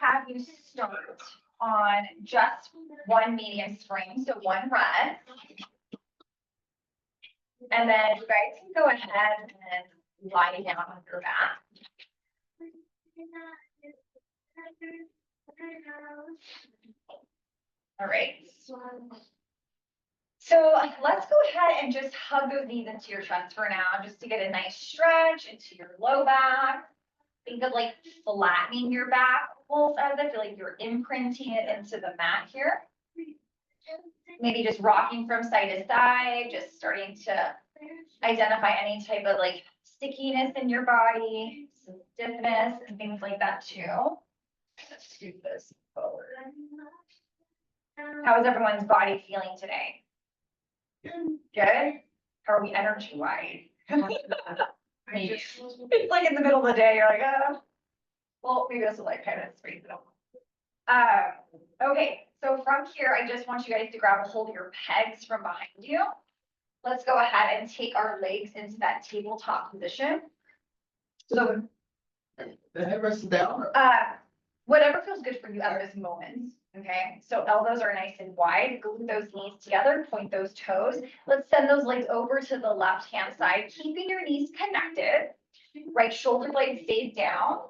have you start on just one medium spring, so one run. And then you guys can go ahead and lie down on your back. All right. So let's go ahead and just hug those knees into your chest for now, just to get a nice stretch into your low back. Think of like flattening your back both sides. I feel like you're imprinting it into the mat here. Maybe just rocking from side to side, just starting to identify any type of like stickiness in your body, some stiffness and things like that too. Let's scoot this forward. How is everyone's body feeling today? Good? How are we energy-wise? It's like in the middle of the day, you're like, well, maybe this will like kind of space it up. Okay, so from here, I just want you guys to grab a hold of your pegs from behind you. Let's go ahead and take our legs into that tabletop position. So the head rests down. Whatever feels good for you at this moment. Okay, so elbows are nice and wide. Glue those knees together, point those toes. Let's send those legs over to the left hand side, keeping your knees connected. Right shoulder blade stays down.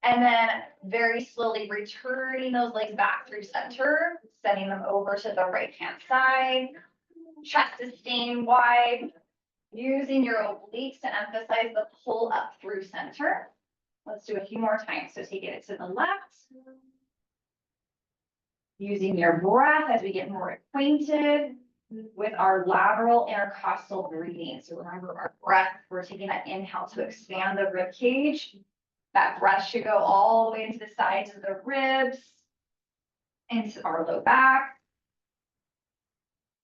And then very slowly returning those legs back through center, sending them over to the right hand side. Chest is staying wide. Using your obliques to emphasize the pull up through center. Let's do a few more times. So take it to the left. Using your breath as we get more acquainted with our lateral intercostal breathing. So remember our breath, we're taking that inhale to expand the rib cage. That breath should go all the way into the sides of the ribs, into our low back.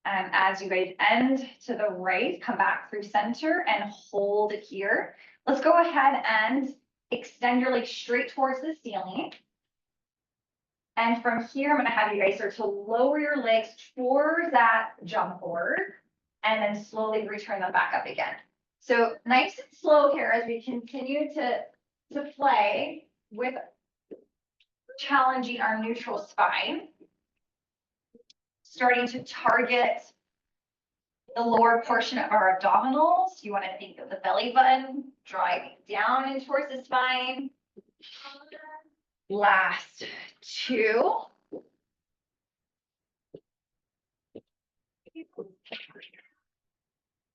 And as you guys end to the right, come back through center and hold it here. Let's go ahead and extend your legs straight towards the ceiling. And from here, I'm going to have you guys start to lower your legs towards that jump board and then slowly return them back up again. So nice and slow here as we continue to play with challenging our neutral spine. Starting to target the lower portion of our abdominals. You want to think of the belly button driving down in towards the spine. Last two.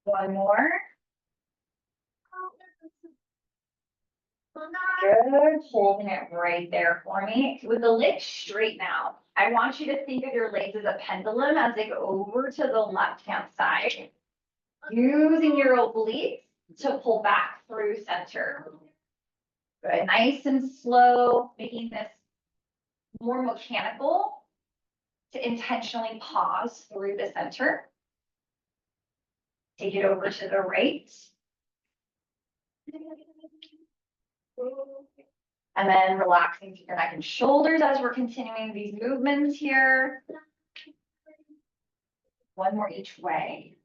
One more. Good, holding it right there for me. With the legs straight now, I want you to think of your legs as a pendulum as they go over to the left-hand side. Using your obliques to pull back through center. Good, nice and slow, making this more mechanical to intentionally pause through the center. Take it over to the right. And then relaxing through your neck and shoulders as we're continuing these movements here. One more each way.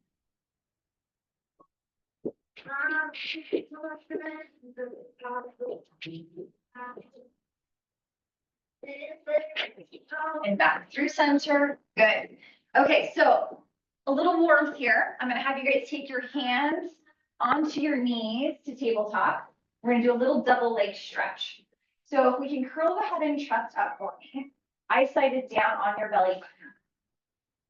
And back through center. Good. Okay, so a little warmth here. I'm going to have you guys take your hands onto your knees to tabletop. We're going to do a little double leg stretch. So if we can curl the head and chest up for me, eye-sided down on your belly.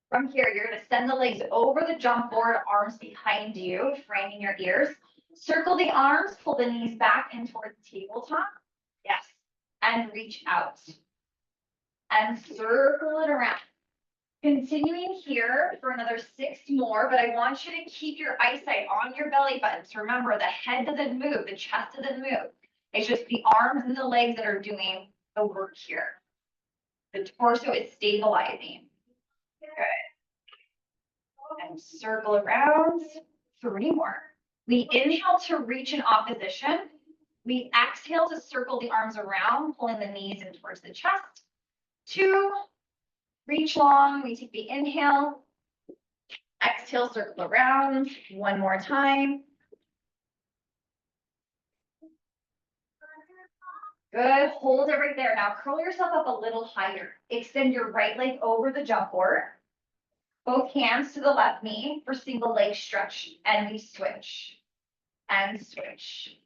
From here, you're going to send the legs over the jump board, arms behind you, framing your ears. Circle the arms, pull the knees back in towards the tabletop. Yes. And reach out. And circle it around. Continuing here for another 6 more, but I want you to keep your eyesight on your belly button. So remember, the head doesn't move, the chest doesn't move. It's just the arms and the legs that are doing the work here. The torso is stabilizing. Good. And circle around. 3 more. We inhale to reach in opposition. We exhale to circle the arms around, pulling the knees in towards the chest. 2. Reach long. We take the inhale. Exhale, circle around. 1 more time. Good, hold it right there. Now curl yourself up a little higher. Extend your right leg over the jump board. Both hands to the left knee for single leg stretch. And we switch. And switch.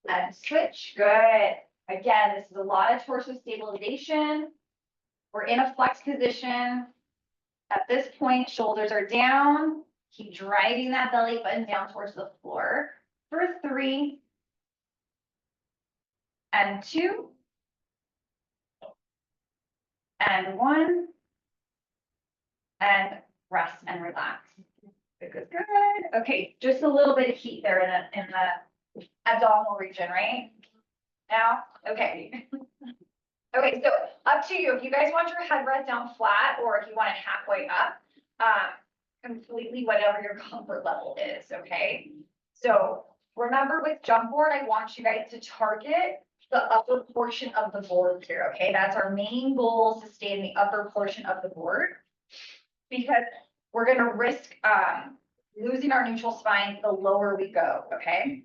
And switch. Good. Again, this is a lot of torso stabilization. We're in a flex position. At this point, shoulders are down. Keep driving that belly button down towards the floor for 3 and 2 and 1 and rest and relax. Good, good, good. Okay, just a little bit of heat there in the abdominal region, right? Now, okay. Okay, so up to you. If you guys want your head rest down flat, or if you want it halfway up, completely whatever your comfort level is, okay? So remember with jump board, I want you guys to target the upper portion of the board here, okay? That's our main goal, is to stay in the upper portion of the board, because we're gonna risk losing our neutral spine the lower we go, okay?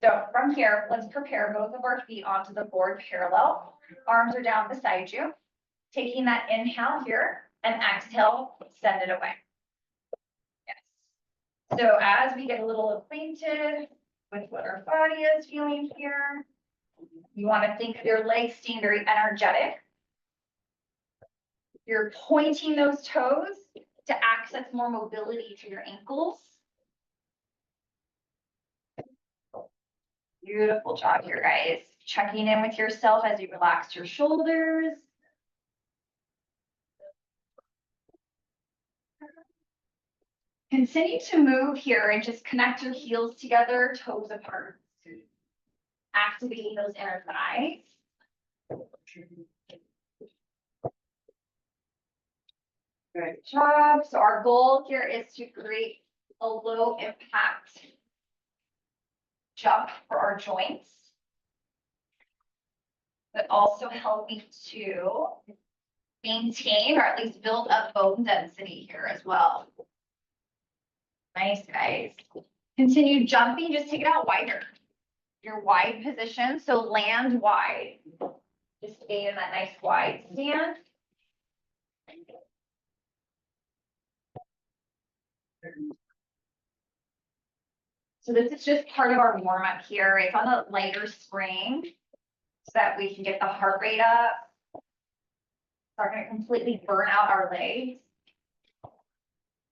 So from here, let's prepare both of our feet onto the board parallel. Arms are down beside you. Taking that inhale here and exhale, send it away. Yes. So as we get a little acquainted with what our body is feeling here, you want to think of your legs staying very energetic. You're pointing those toes to access more mobility to your ankles. Beautiful job here, guys. Checking in with yourself as you relax your shoulders. Continue to move here and just connect your heels together, toes apart. Activating those inner thighs. Good job. So our goal here is to create a low impact jump for our joints, but also helping to maintain or at least build up bone density here as well. Nice, guys. Continue jumping, just take it out wider. Your wide position, so land wide. Just stay in that nice wide stand. So this is just part of our warm up here. It's on a lighter spring so that we can get the heart rate up. It's not going to completely burn out our legs,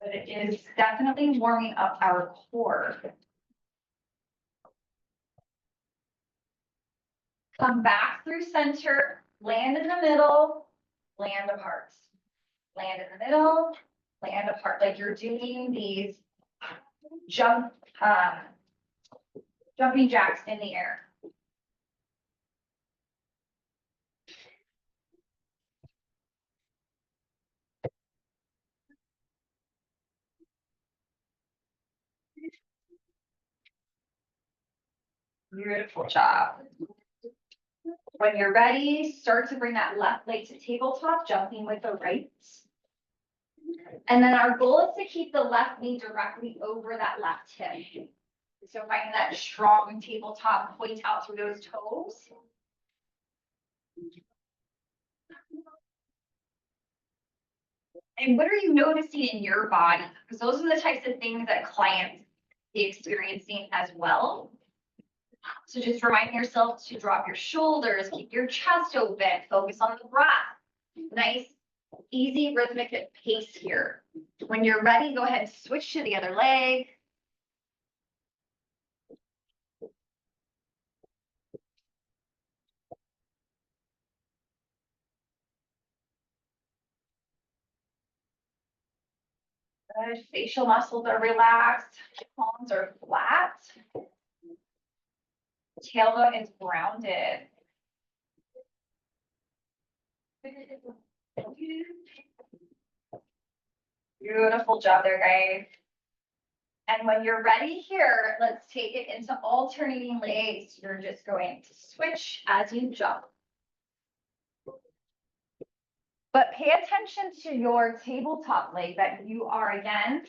but it is definitely warming up our core. Come back through center, land in the middle, land apart. Land in the middle, land apart, like you're doing these jumping jacks in the air. Beautiful job. When you're ready, start to bring that left leg to tabletop, jumping with the right. And then our goal is to keep the left knee directly over that left hip. So finding that strong tabletop, point out through those toes. And what are you noticing in your body? Because those are the types of things that clients be experiencing as well. So just remind yourself to drop your shoulders, keep your chest open, focus on the breath. Nice, easy rhythmic pace here. When you're ready, go ahead and switch to the other leg. Good. Facial muscles are relaxed, palms are flat. Tailbone is grounded. Beautiful job there, guys. And when you're ready here, let's take it into alternating legs. You're just going to switch as you jump. But pay attention to your tabletop leg that you are, again,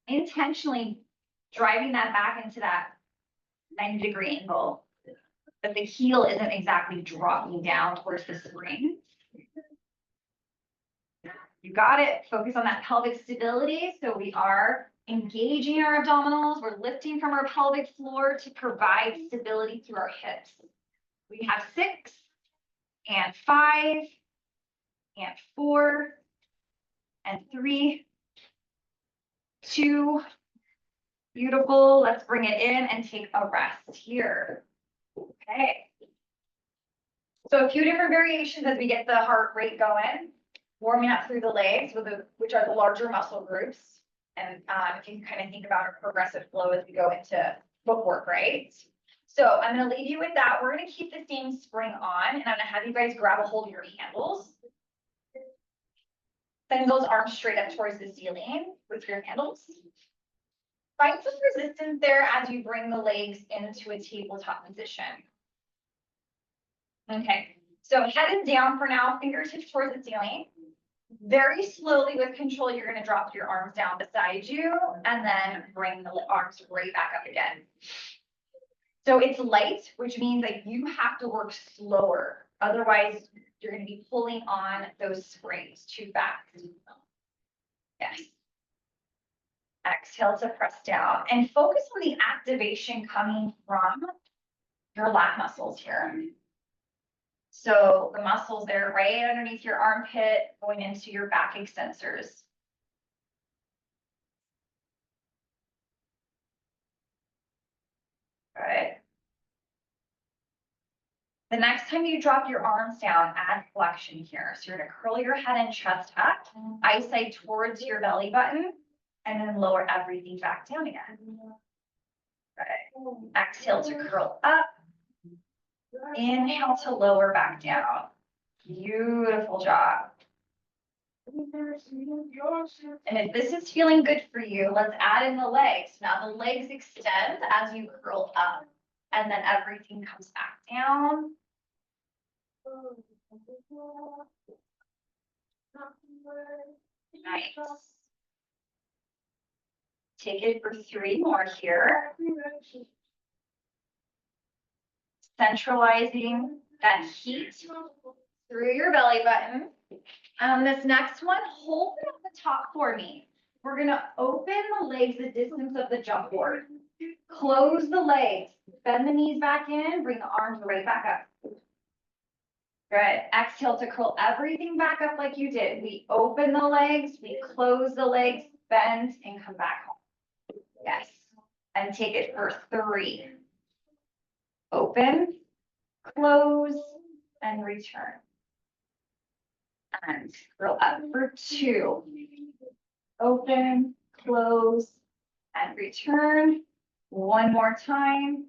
intentionally driving that back into that 90-degree angle. but the heel isn't exactly dropping down towards the spring. You got it. Focus on that pelvic stability. So we are engaging our abdominals. We're lifting from our pelvic floor to provide stability through our hips. We have 6 and 5 and 4 and 3, 2. Beautiful. Let's bring it in and take a rest here. Okay. So a few different variations as we get the heart rate going, warming up through the legs, which are the larger muscle groups. And if you can kind of think about a progressive flow as we go into footwork, right? So I'm going to leave you with that. We're going to keep the same spring on, and I'm going to have you guys grab a hold of your handles. Send those arms straight up towards the ceiling with your handles. Find some resistance there as you bring the legs into a tabletop position. Okay, so headed down for now, fingertips towards the ceiling. Very slowly with control, you're going to drop your arms down beside you and then bring the arms right back up again. So it's light, which means that you have to work slower. Otherwise, you're going to be pulling on those springs too fast. Yes. Exhale to press down and focus on the activation coming from your lat muscles here. So the muscles there right underneath your armpit going into your back extensors. Good. The next time you drop your arms down, add flexion here. So you're going to curl your head and chest up, eyesight towards your belly button, and then lower everything back down again. Good. Exhale to curl up. Inhale to lower back down. Beautiful job. And if this is feeling good for you, let's add in the legs. Now the legs extend as you curl up, and then everything comes back down. Nice. Take it for 3 more here. Centralizing that heat through your belly button. This next one, hold it at the top for me. We're going to open the legs the distance of the jump board. Close the legs. Bend the knees back in. Bring the arms right back up. Good. Exhale to curl everything back up like you did. We open the legs. We close the legs. Bend and come back home. Yes. And take it for 3. Open, close, and return. And curl up for 2. Open, close, and return. One more time.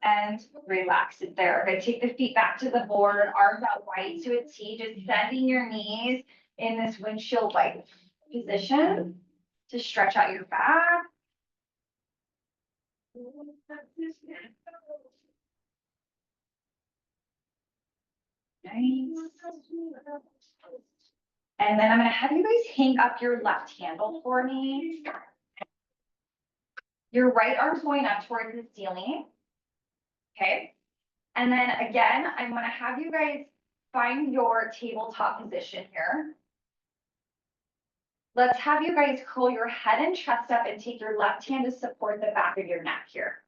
And relax it there. Okay, take the feet back to the board, arms out wide to a T, just bending your knees in this windshield like position to stretch out your back. Nice. And then I'm going to have you guys hang up your left handle for me. Your right arm's going up towards the ceiling. Okay. And then again, I'm going to have you guys find your tabletop position here. Let's have you guys curl your head and chest up and take your left hand to support the back of your neck here.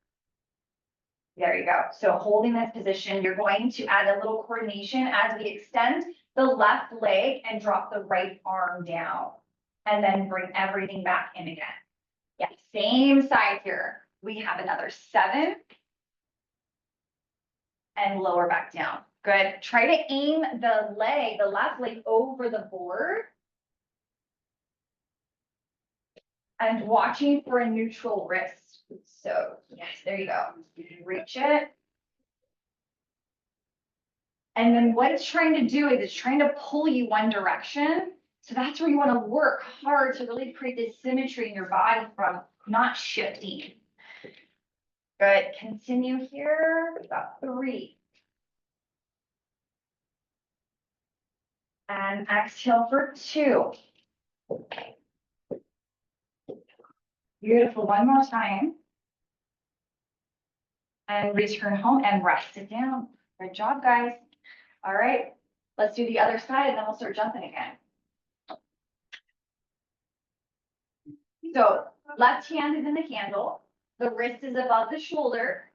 There you go. So holding this position, you're going to add a little coordination as we extend the left leg and drop the right arm down. And then bring everything back in again. Yeah, same side here. We have another 7. And lower back down. Good. Try to aim the leg, the left leg over the board. And watching for a neutral wrist. So yes, there you go. You can reach it. And then what it's trying to do is it's trying to pull you one direction. So that's where you want to work hard to really create this symmetry in your body from not shifting. Good. Continue here. About 3. And exhale for 2. Beautiful. One more time. And return home and rest it down. Good job, guys. All right, let's do the other side and then we'll start jumping again. So left hand is in the handle, the wrist is above the shoulder.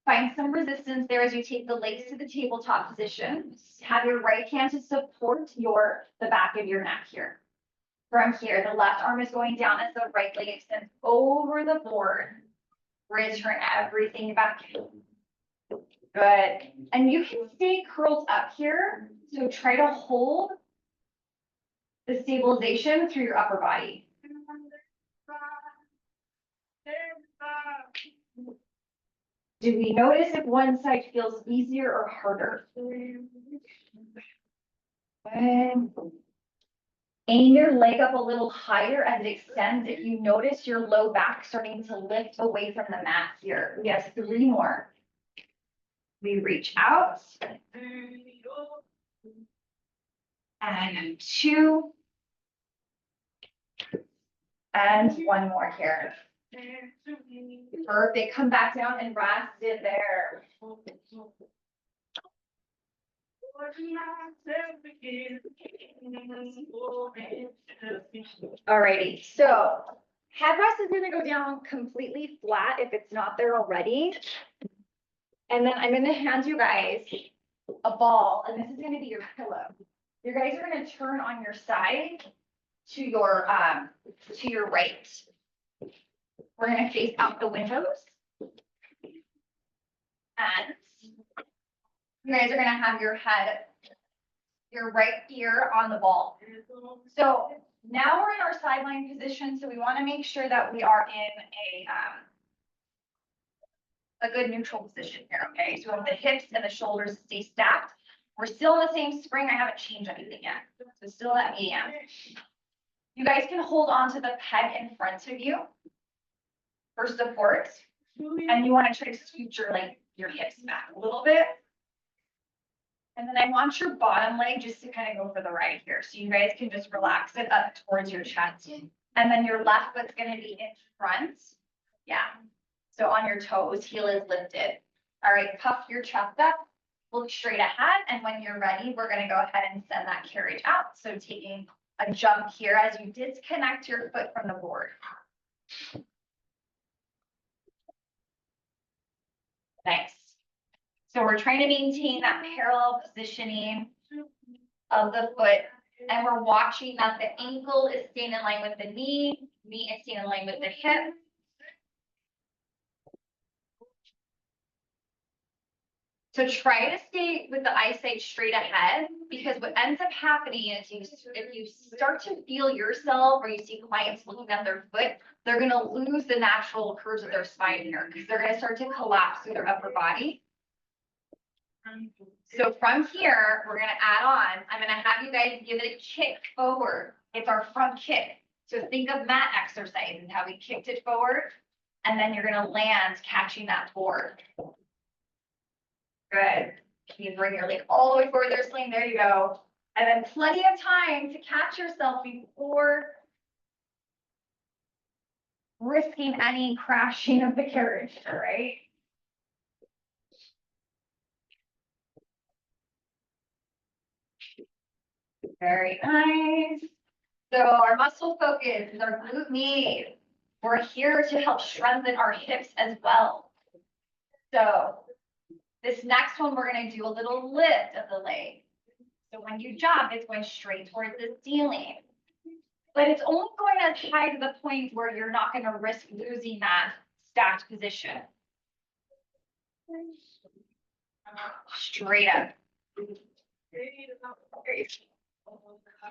Find some resistance there as you take the legs to the tabletop position. Have your right hand to support the back of your neck here. From here, the left arm is going down as the right leg extends over the board. Return everything back. Good. And you can stay curled up here. So try to hold the stabilization through your upper body. Do we notice if one side feels easier or harder? Good. Aim your leg up a little higher as it extends. If you notice your low back starting to lift away from the mat here. We have 3 more. We reach out. And 2. And 1 more here. Perfect. Come back down and rest it there. Alrighty, so headrest is gonna go down completely flat if it's not there already. And then I'm gonna hand you guys a ball, and this is gonna be your pillow. You guys are gonna turn on your side to your right. We're gonna face out the windows. And you guys are gonna have your head, your right ear on the ball. So now we're in our sideline position, so we want to make sure that we are in a good neutral position here, okay? So we have the hips and the shoulders stay stacked. We're still in the same spring. I haven't changed anything yet. So still that medium. You guys can hold on to the peg in front of you for support. And you want to try to scoot your hips back a little bit. And then I want your bottom leg just to kind of go for the right here. So you guys can just relax it up towards your chest. And then your left foot's going to be in front. Yeah. So on your toes, heel is lifted. All right, puff your chest up, look straight ahead. And when you're ready, we're going to go ahead and send that carriage out. So taking a jump here as you disconnect your foot from the board. Nice. So we're trying to maintain that parallel positioning of the foot, and we're watching that the ankle is staying in line with the knee is staying in line with the hip. So try to stay with the eyesight straight ahead, because what ends up happening is if you start to feel yourself, or you see clients looking at their foot, they're going to lose the natural curves of their spine here, because they're going to start to collapse through their upper body. So from here, we're going to add on. I'm going to have you guys give it a kick forward. It's our front kick. So think of mat exercise and how we kicked it forward. And then you're going to land catching that board. Good. You bring your leg all the way forward there, sling. There you go. And then plenty of time to catch yourself before risking any crashing of the carriage, all right? Very nice. So our muscle focus is our glute med. We're here to help strengthen our hips as well. So this next one, we're going to do a little lift of the leg. So when you jump, it's going straight towards the ceiling. But it's only going as high to the point where you're not going to risk losing that stacked position. Straight up.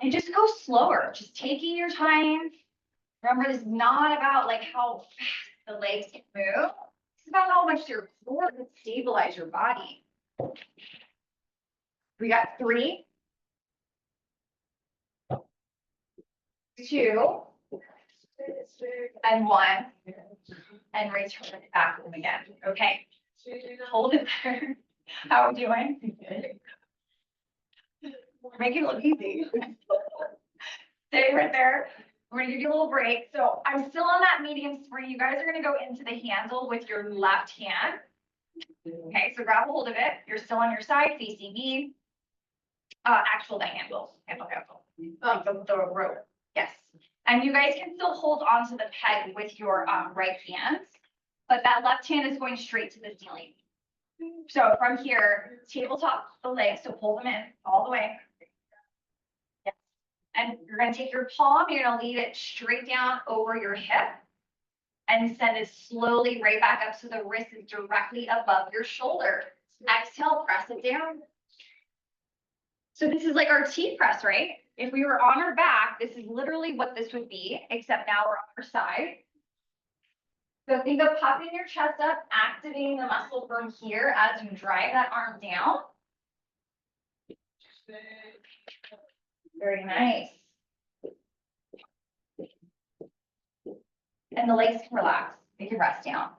And just go slower, just taking your time. Remember, this is not about like how fast the legs can move. It's about how much your core can stabilize your body. We got 3, 2, and 1, and return it back home again. Okay, hold it there. How are we doing? Make it look easy. Stay right there. We're gonna give you a little break. So I'm still on that medium spring. You guys are gonna go into the handle with your left hand. Okay, so grab a hold of it. You're still on your side facing me. The handle. The rope. Yes. And you guys can still hold on to the peg with your right hand, but that left hand is going straight to the ceiling. So from here, tabletop the legs, so pull them in all the way. Yes. And you're going to take your palm, you're going to lead it straight down over your hip and send it slowly right back up so the wrist is directly above your shoulder. Exhale, press it down. So this is like our T press, right? If we were on our back, this is literally what this would be, except now we're on our side. So think of puffing your chest up, activating the muscle from here as you drive that arm down. Very nice. And the legs can relax. They can rest down.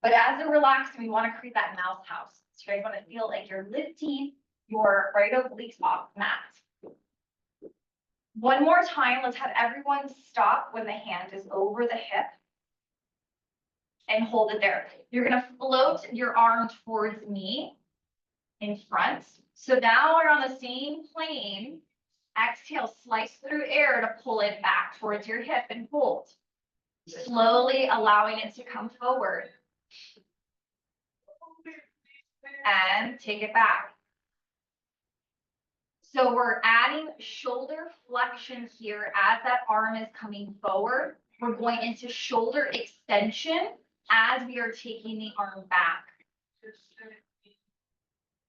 But as they're relaxed, we want to create that mouse house. So you guys want to feel like you're lifting your right obliques off the mat. One more time, let's have everyone stop when the hand is over the hip and hold it there. You're going to float your arm towards me in front. So now we're on the same plane. Exhale, slice through air to pull it back towards your hip and hold. Slowly allowing it to come forward. And take it back. So we're adding shoulder flexion here as that arm is coming forward. We're going into shoulder extension as we are taking the arm back.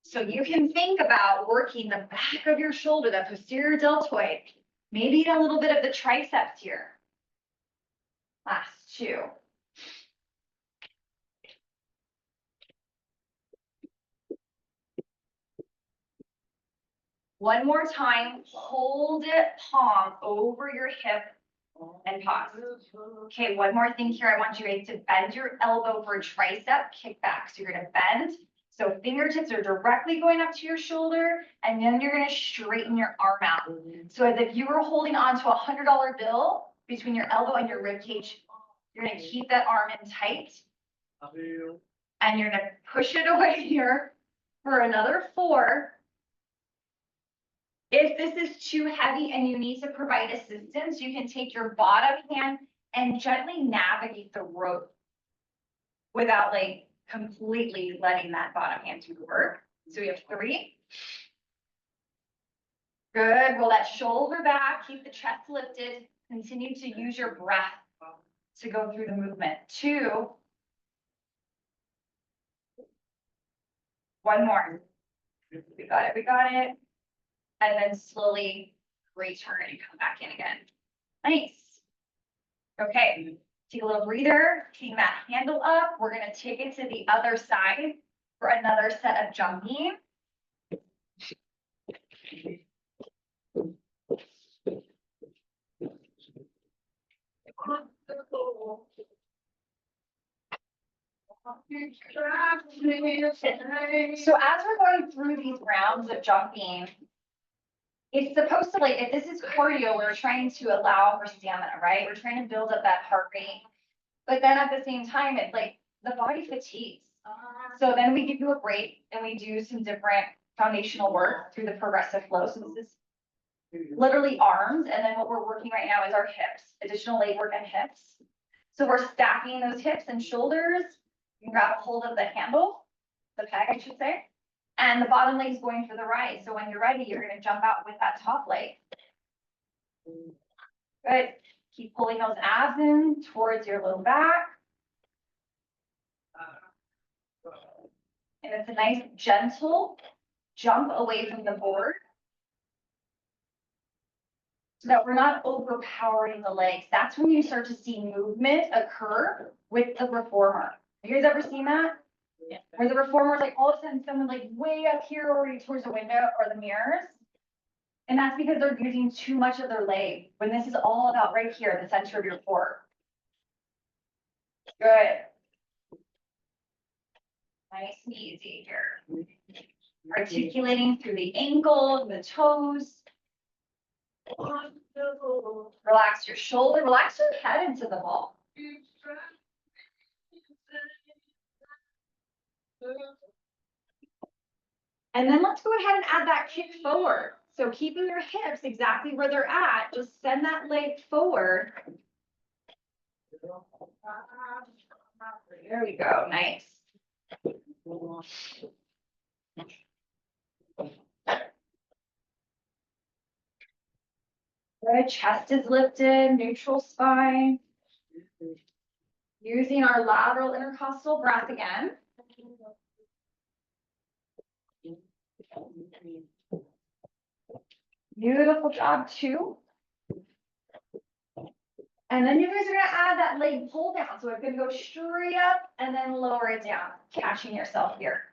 So you can think about working the back of your shoulder, the posterior deltoid, maybe a little bit of the triceps here. Last two. One more time, hold it, palm over your hip and pause. Okay, one more thing here. I want you guys to bend your elbow for a tricep kickback. So you're gonna bend. So fingertips are directly going up to your shoulder, and then you're gonna straighten your arm out. So as if you were holding onto a $100 bill between your elbow and your rib cage, you're gonna keep that arm in tight. And you're gonna push it away here for another 4. If this is too heavy and you need to provide assistance, you can take your bottom hand and gently navigate the rope without like completely letting that bottom hand do the work. So we have 3. Good. Roll that shoulder back. Keep the chest lifted. Continue to use your breath to go through the movement. 2. One more. We got it. We got it. And then slowly return and come back in again. Nice. Okay, take a little breather, take that handle up. We're gonna take it to the other side for another set of jumping. So as we're going through these rounds of jumping, it's supposed to, like, if this is cardio, we're trying to allow for stamina, right? We're trying to build up that heart rate. But then at the same time, it's like the body fatigues. So then we give you a break and we do some different foundational work through the progressive flow. So this is literally arms. And then what we're working right now is our hips, additional leg work and hips. So we're stacking those hips and shoulders. You can grab a hold of the handle, the peg, I should say. And the bottom leg is going for the right. So when you're ready, you're going to jump out with that top leg. Good. Keep pulling those abs in towards your low back. And it's a nice, gentle jump away from the board so that we're not overpowering the legs. That's when you start to see movement occur with the reformer. Have you guys ever seen that? Yeah. Where the reformer is like all of a sudden someone like way up here or towards the window or the mirrors. And that's because they're using too much of their leg when this is all about right here, the center of your core. Good. Nice and easy here. Articulating through the ankle, the toes. Relax your shoulder, relax your head into the ball. And then let's go ahead and add that kick forward. So keeping your hips exactly where they're at, just send that leg forward. There we go, nice. Good, chest is lifted, neutral spine. Using our lateral intercostal breath again. Beautiful job, too. And then you guys are gonna add that leg pull down. So it's gonna go straight up and then lower it down, catching yourself here.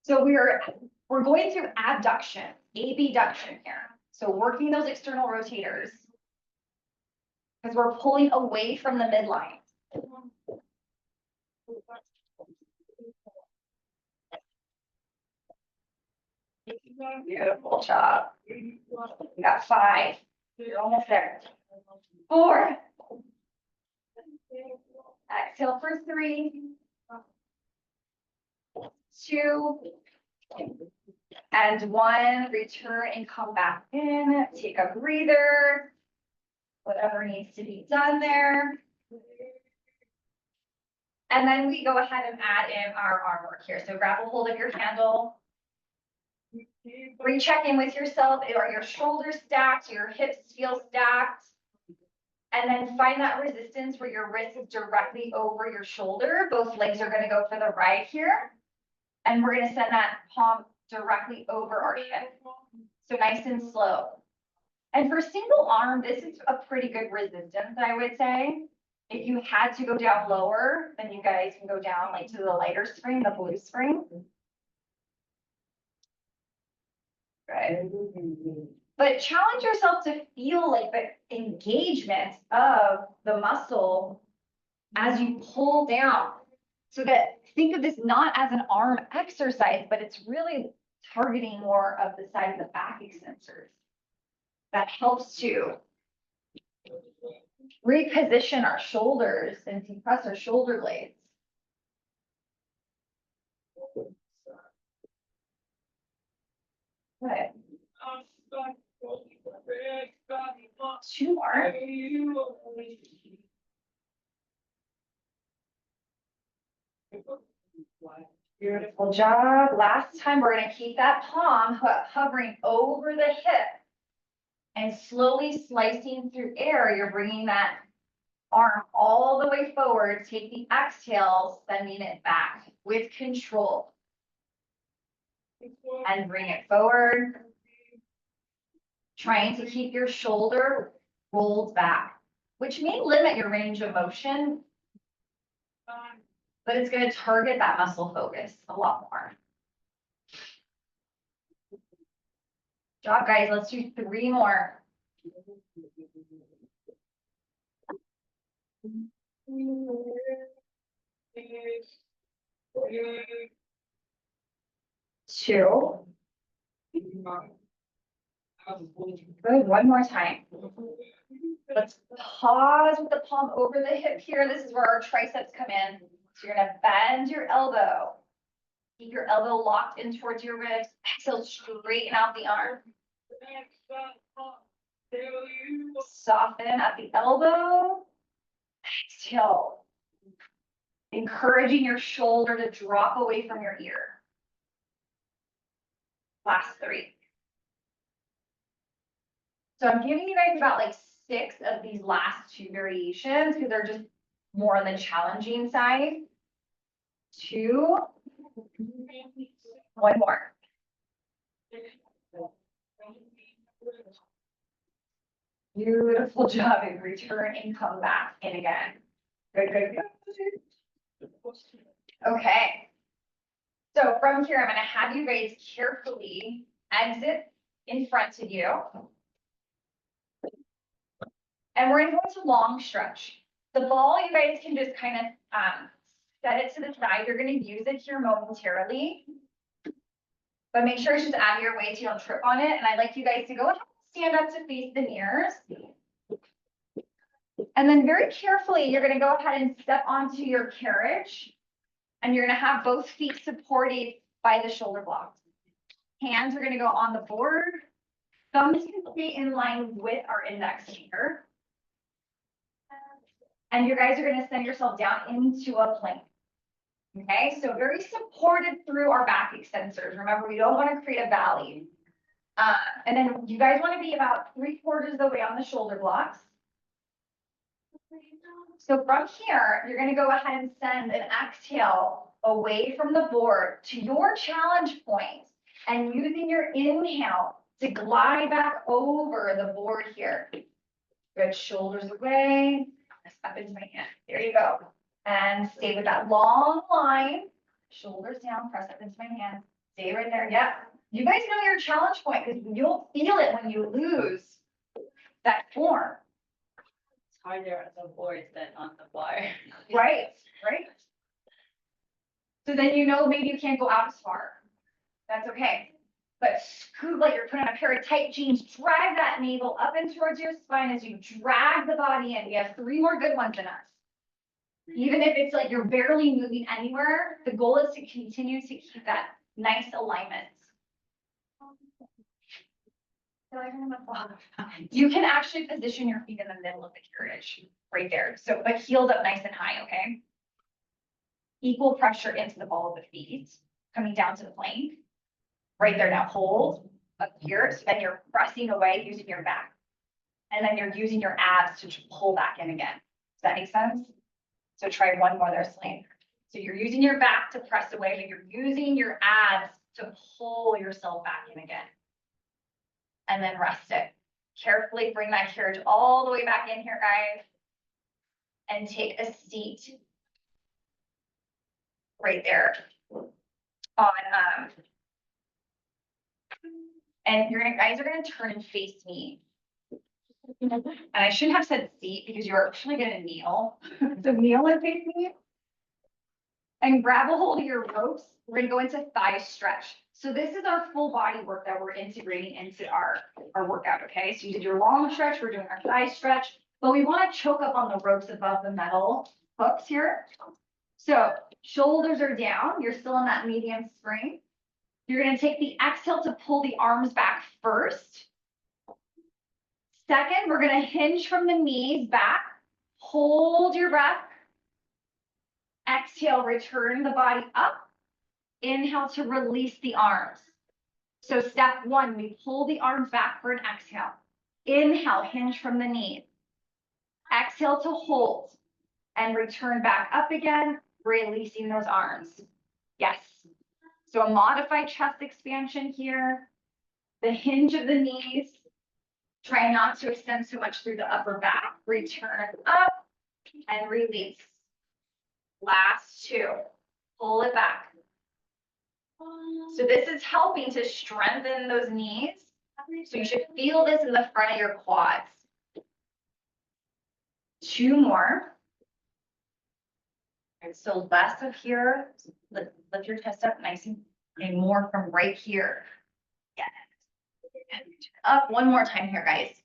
So we're going through abduction, abduction here. So working those external rotators because we're pulling away from the midline. Beautiful job. You got 5. You're almost there. 4. Exhale for 3. 2. And 1. Return and come back in. Take a breather. Whatever needs to be done there. And then we go ahead and add in our arm work here. So grab a hold of your handle. Recheck in with yourself. Are your shoulders stacked? Your hips feel stacked? And then find that resistance where your wrist is directly over your shoulder. Both legs are going to go for the right here. And we're going to send that palm directly over our hip. So nice and slow. And for single arm, this is a pretty good resistance, I would say. If you had to go down lower, then you guys can go down like to the lighter spring, the blue spring. Good. But challenge yourself to feel like the engagement of the muscle as you pull down. So that think of this not as an arm exercise, but it's really targeting more of the side of the back extensors. That helps to reposition our shoulders and depress our shoulder blades. Good. 2 more. Beautiful job. Last time, we're going to keep that palm hovering over the hip and slowly slicing through air. You're bringing that arm all the way forward. Take the exhale, sending it back with control. And bring it forward. Trying to keep your shoulder rolled back, which may limit your range of motion, but it's going to target that muscle focus a lot more. Good job, guys. Let's do 3 more. Two. Good. 1 more time. Let's pause with the palm over the hip here. This is where our triceps come in. So you're going to bend your elbow. Keep your elbow locked in towards your ribs. Exhale, straighten out the arm. Soften at the elbow. Exhale. Encouraging your shoulder to drop away from your ear. Last 3. So I'm giving you guys about like 6 of these last 2 variations because they're just more on the challenging side. 2. 1 more. Beautiful job. And return and come back in again. Good, good, good. Okay. So from here, I'm going to have you guys carefully exit in front of you. And we're going to go into long stretch. The ball, you guys can just kind of set it to the side. You're going to use it here momentarily. But make sure it's just out of your way so you don't trip on it. And I'd like you guys to go ahead and stand up to face the mirrors. And then very carefully, you're going to go ahead and step onto your carriage. And you're going to have both feet supported by the shoulder blocks. Hands are gonna go on the board. Thumbs can stay in line with our index finger. And you guys are gonna send yourself down into a plank. Okay, so very supported through our back extensors. Remember, we don't want to create a valley. And then you guys want to be about 3/4 of the way on the shoulder blocks. So from here, you're going to go ahead and send an exhale away from the board to your challenge point, and using your inhale to glide back over the board here. Good, shoulders away, press up into my hand. There you go. And stay with that long line, shoulders down, press up into my hand. Stay right there. Yep. You guys know your challenge point because you'll feel it when you lose that form. It's harder on the board than on the bar. Right, right. So then you know maybe you can't go out as far. That's okay. But scoot like you're putting on a pair of tight jeans. Drag that navel up and towards your spine as you drag the body in. We have 3 more good ones in us. Even if it's like you're barely moving anywhere, the goal is to continue to keep that nice alignment. You can actually position your feet in the middle of the carriage, right there. So, but heels up nice and high, okay? Equal pressure into the ball of the feet, coming down to the plank. Right there, now hold up here, so then you're pressing away using your back. And then you're using your abs to pull back in again. Does that make sense? So try one more there, Celine. So you're using your back to press away, but you're using your abs to pull yourself back in again. And then rest it. Carefully bring that carriage all the way back in here, guys. And take a seat right there on, and guys are gonna turn and face me. And I shouldn't have said seat because you're actually gonna kneel. So kneel and face me. And grab a hold of your ropes. We're gonna go into thigh stretch. So this is our full body work that we're integrating into our workout, okay? So you did your long stretch, we're doing our thigh stretch, but we wanna choke up on the ropes above the metal hooks here. So shoulders are down, you're still in that medium spring. You're gonna take the exhale to pull the arms back first. Second, we're gonna hinge from the knees back. Hold your breath. Exhale, return the body up. Inhale to release the arms. So step 1, we pull the arms back for an exhale. Inhale, hinge from the knees. Exhale to hold and return back up again, releasing those arms. Yes. So a modified chest expansion here. The hinge of the knees. Try not to extend too much through the upper back. Return up and release. Last 2. Pull it back. So this is helping to strengthen those knees. So you should feel this in the front of your quads. 2 more. And so less of here. Lift your chest up nice and more from right here. Yes. Up 1 more time here, guys.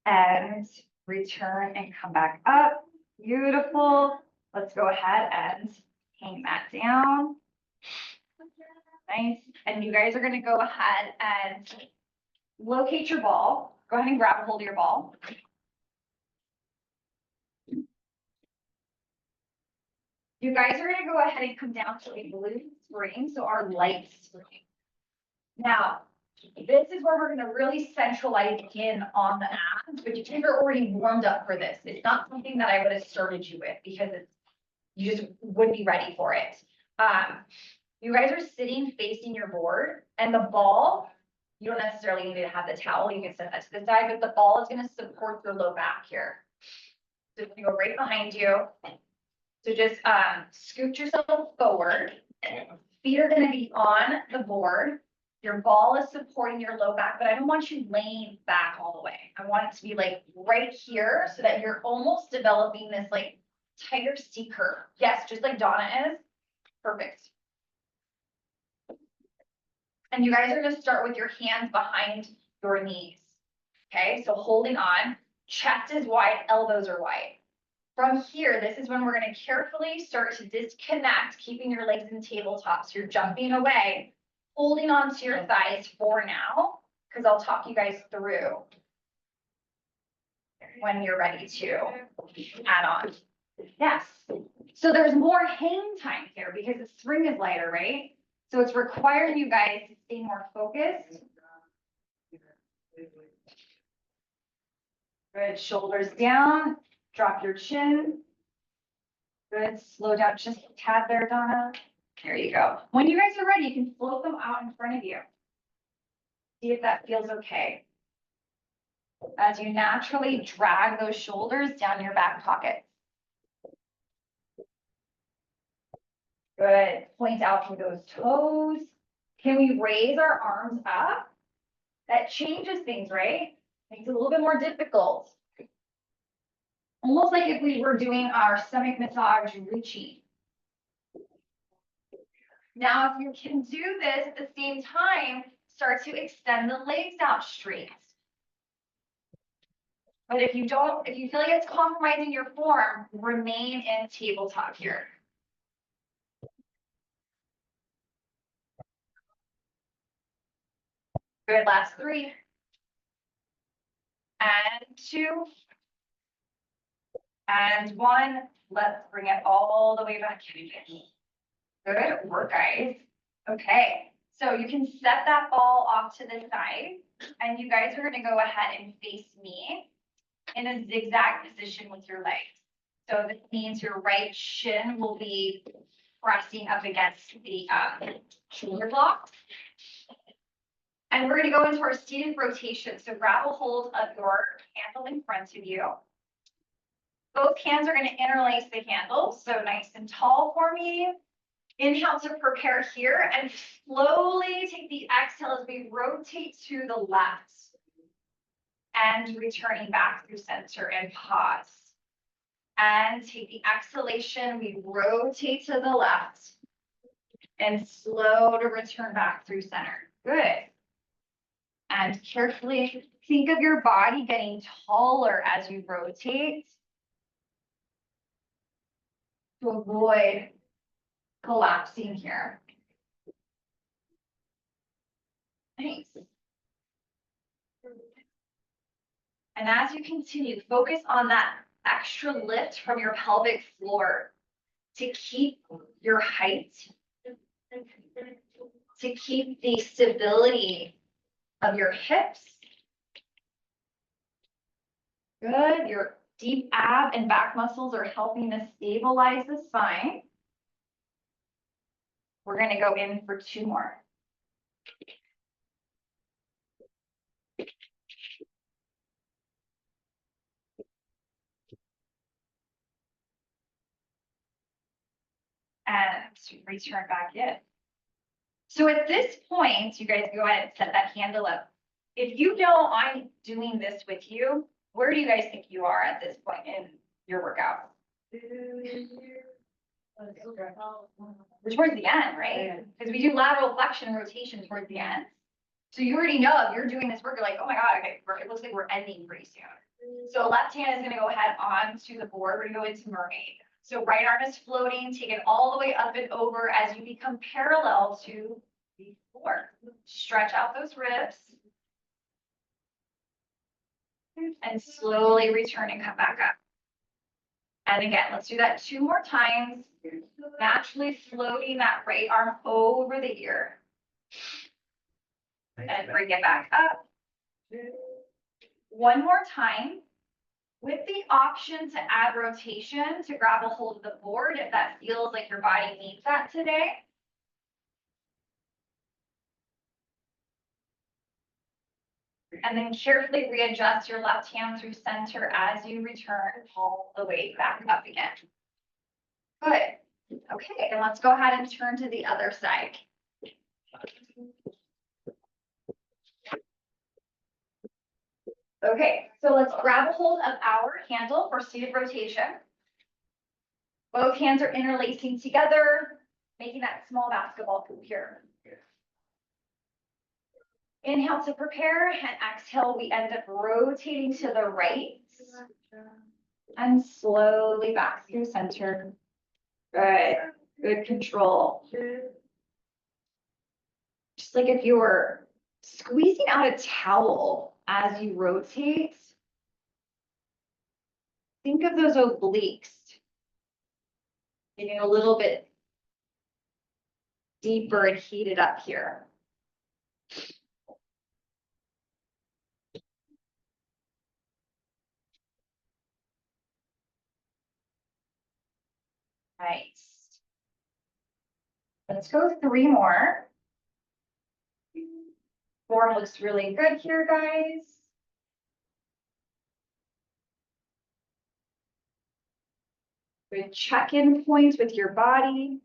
And return and come back up. Beautiful. Let's go ahead and hang that down. Nice. And you guys are going to go ahead and locate your ball. Go ahead and grab a hold of your ball. You guys are going to go ahead and come down to a blue spring, so our light spring. Now, this is where we're going to really centralize in on the abs, but you guys are already warmed up for this. It's not something that I would have started you with because you just wouldn't be ready for it. You guys are sitting facing your board, and the ball, you don't necessarily need to have the towel. You can set that to the side, but the ball is going to support your low back here. So it's going to go right behind you. So just scoot yourself forward. Feet are going to be on the board. Your ball is supporting your low back, but I don't want you laying back all the way. I want it to be like right here so that you're almost developing this like tighter C curve. Yes, just like Donna is. Perfect. And you guys are going to start with your hands behind your knees. Okay, so holding on. Chest is wide, elbows are wide. From here, this is when we're gonna carefully start to disconnect, keeping your legs in tabletop. So you're jumping away, holding on to your thighs for now, because I'll talk you guys through when you're ready to add on. Yes. So there's more hang time here because the string is lighter, right? So it's requiring you guys to stay more focused. Good, shoulders down, drop your chin. Good, slow down just a tad there, Donna. There you go. When you guys are ready, you can float them out in front of you. See if that feels okay. As you naturally drag those shoulders down your back pocket. Good, point out through those toes. Can we raise our arms up? That changes things, right? Makes it a little bit more difficult. Almost like if we were doing our stomach massage reaching. Now, if you can do this at the same time, start to extend the legs out straight. But if you feel like it's compromising your form, remain in tabletop here. Good, last 3. And 2. And 1. Let's bring it all the way back in again. Good work, guys. Okay, so you can set that ball off to the side, and you guys are gonna go ahead and face me in a zigzag position with your legs. So this means your right shin will be pressing up against the shoulder block. And we're gonna go into our seated rotation. So grab a hold of your handle in front of you. Both hands are gonna interlace the handles, so nice and tall for me. Inhale to prepare here and slowly take the exhale as we rotate to the left. And returning back through center and pause. And take the exhalation, we rotate to the left. And slow to return back through center. Good. And carefully think of your body getting taller as you rotate. To avoid collapsing here. Nice. And as you continue, focus on that extra lift from your pelvic floor to keep your height, to keep the stability of your hips. Good. Your deep ab and back muscles are helping to stabilize the spine. We're going to go in for 2 more. And return back in. So at this point, you guys go ahead and set that handle up. If you know I'm doing this with you, where do you guys think you are at this point in your workout? We're towards the end, right? Because we do lateral flexion and rotation towards the end. So you already know if you're doing this work, you're like, oh my God, okay, it looks like we're ending pretty soon. So left hand is gonna go ahead onto the board. We're gonna go into mermaid. So right arm is floating, take it all the way up and over as you become parallel to the floor. Stretch out those ribs. And slowly return and come back up. And again, let's do that 2 more times. Naturally floating that right arm over the ear. And bring it back up. 1 more time. With the option to add rotation to grab a hold of the board if that feels like your body needs that today. And then carefully readjust your left hand through center as you return all the way back up again. Good. Okay, and let's go ahead and turn to the other side. Okay, so let's grab a hold of our handle for seated rotation. Both hands are interlacing together, making that small basketball hoop here. Inhale to prepare and exhale, we end up rotating to the right. And slowly back through center. Good, good control. Just like if you were squeezing out a towel as you rotate. Think of those obliques. Getting a little bit deeper and heated up here. Nice. Let's go 3 more. Form looks really good here, guys. Good check-in points with your body.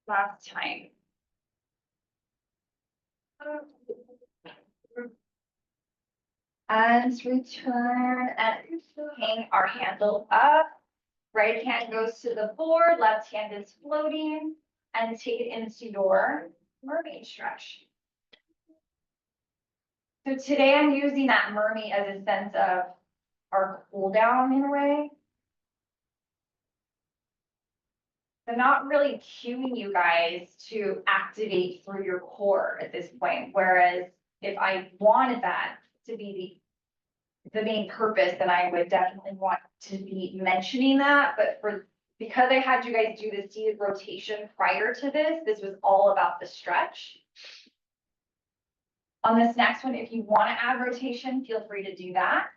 Last time. And return and hang our handle up. Right hand goes to the board, left hand is floating, and take it into your mermaid stretch. So today I'm using that mermaid as a sense of our cool down in a way. I'm not really cueing you guys to activate through your core at this point. Whereas if I wanted that to be the main purpose, then I would definitely want to be mentioning that. But because I had you guys do the seated rotation prior to this was all about the stretch. On this next one, if you want to add rotation, feel free to do that.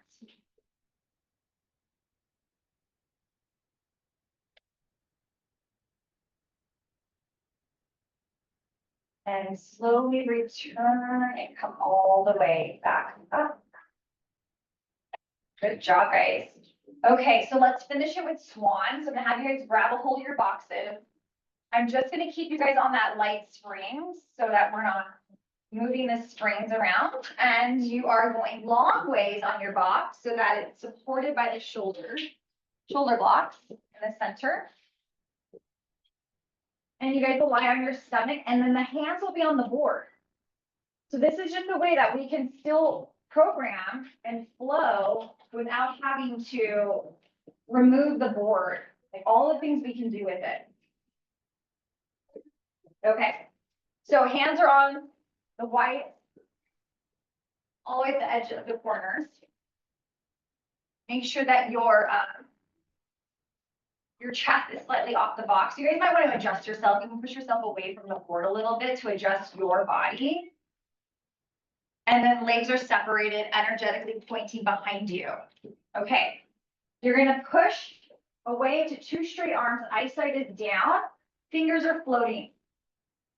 And slowly return and come all the way back up. Good job, guys. Okay, so let's finish it with swan. So I'm gonna have you guys grab a hold of your boxes. I'm just gonna keep you guys on that light springs so that we're not moving the strings around. And you are going long ways on your box so that it's supported by the shoulder blocks in the center. And you guys will lie on your stomach, and then the hands will be on the board. So this is just a way that we can still program and flow without having to remove the board, like all the things we can do with it. Okay, so hands are on the white, all the way at the edge of the corners. Make sure that your chest is slightly off the box. You guys might want to adjust yourself. You can push yourself away from the board a little bit to adjust your body. And then legs are separated, energetically pointing behind you. Okay, you're gonna push away to 2 straight arms. Eyesight is down, fingers are floating.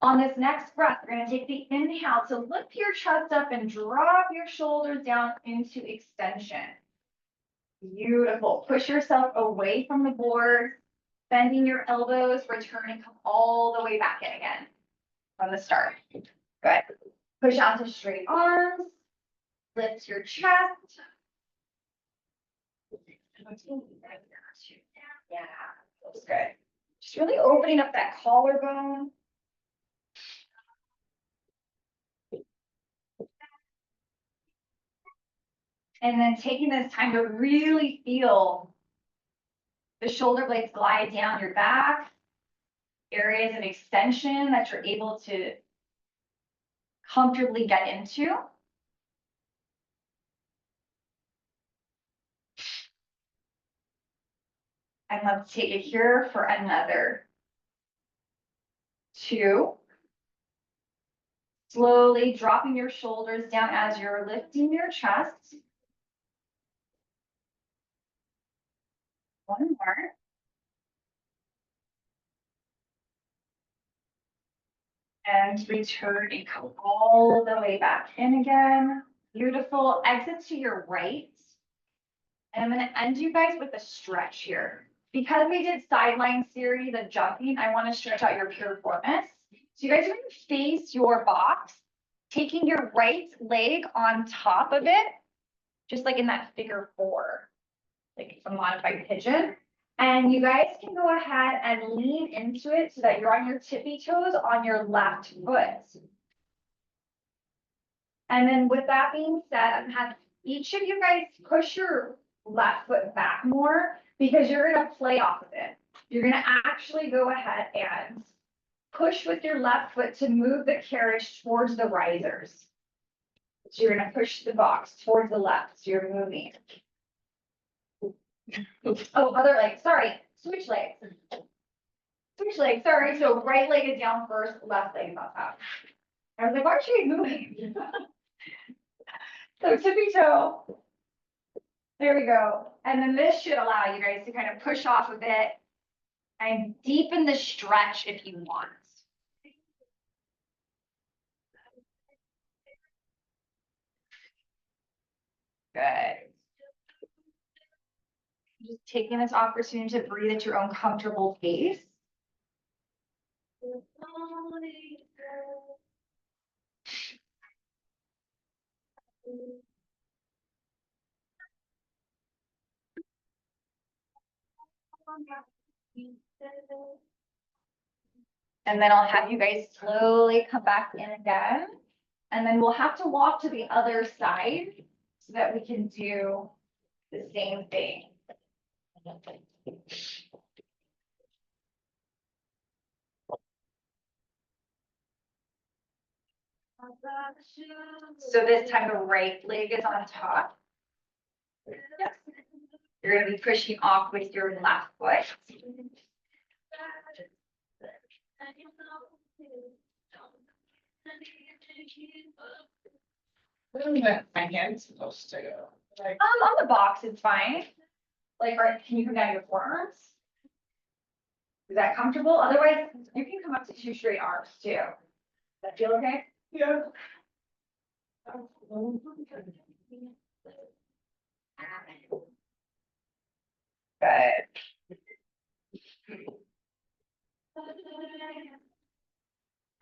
On this next breath, we're gonna take the inhale to lift your chest up and drop your shoulders down into extension. Beautiful. Push yourself away from the board, bending your elbows, return and come all the way back in again from the start. Good. Push out to straight arms, lift your chest. Yeah, looks good. Just really opening up that collarbone. And then taking this time to really feel the shoulder blades glide down your back, areas of extension that you're able to comfortably get into. And let's take it here for another 2. Slowly dropping your shoulders down as you're lifting your chest. 1 more. And return and come all the way back in again. Beautiful. Exit to your right. And I'm going to end you guys with a stretch here. Because we did sideline series of jumping, I want to stretch out your piriformis. So you guys are going to face your box, taking your right leg on top of it, just like in that figure 4, like a modified pigeon. And you guys can go ahead and lean into it so that you're on your tippy toes on your left foot. And then with that being said, I'm each of you guys push your left foot back more because you're gonna play off of it. You're gonna actually go ahead and push with your left foot to move the carriage towards the risers. So you're gonna push the box towards the left, so you're moving. Oh, other leg, sorry, switch legs. Switch legs, sorry, so right leg is down first, left leg is on top. I was like, why aren't you moving? So tippy toe. There we go. And then this should allow you guys to kind of push off of it and deepen the stretch if you want. Good. Just taking this opportunity to breathe at your own comfortable pace. And then I'll have you guys slowly come back in again. And then we'll have to walk to the other side so that we can do the same thing. So this time the right leg is on top. Yes. You're gonna be pushing off with your left foot. Where are my hands supposed to go? Like, On the box, it's fine. Like, can you come down your forearms? Is that comfortable? Otherwise, you can come up to 2 straight arms too. Does that feel okay? yeah. Good.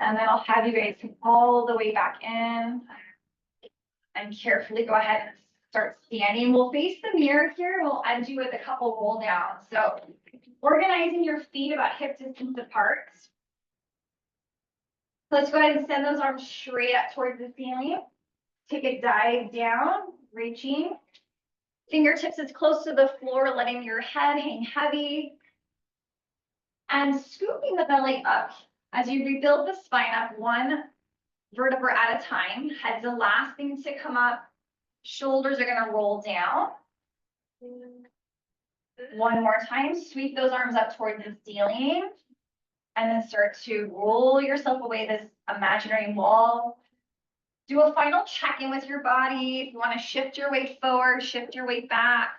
And then I'll have you guys come all the way back in and carefully go ahead and start standing. We'll face the mirror here. We'll end you with a couple roll downs. So organizing your feet about hip distance apart. Let's go ahead and send those arms straight up towards the ceiling. Take a dive down, reaching. Fingertips as close to the floor, letting your head hang heavy. And scooping the belly up as you rebuild the spine up one vertebra at a time. Head's the last thing to come up. Shoulders are gonna roll down. One more time, sweep those arms up towards the ceiling. And then start to roll yourself away this imaginary wall. Do a final check-in with your body. If you want to shift your weight forward, shift your weight back.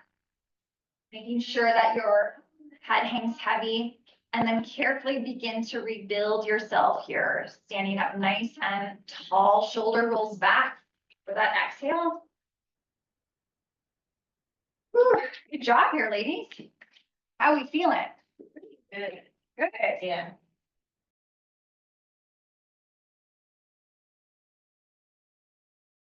Making sure that your head hangs heavy. And then carefully begin to rebuild yourself here. Standing up nice and tall, shoulder rolls back for that exhale. Whew, good job here, ladies. How are we feeling? Good. Good. Yeah.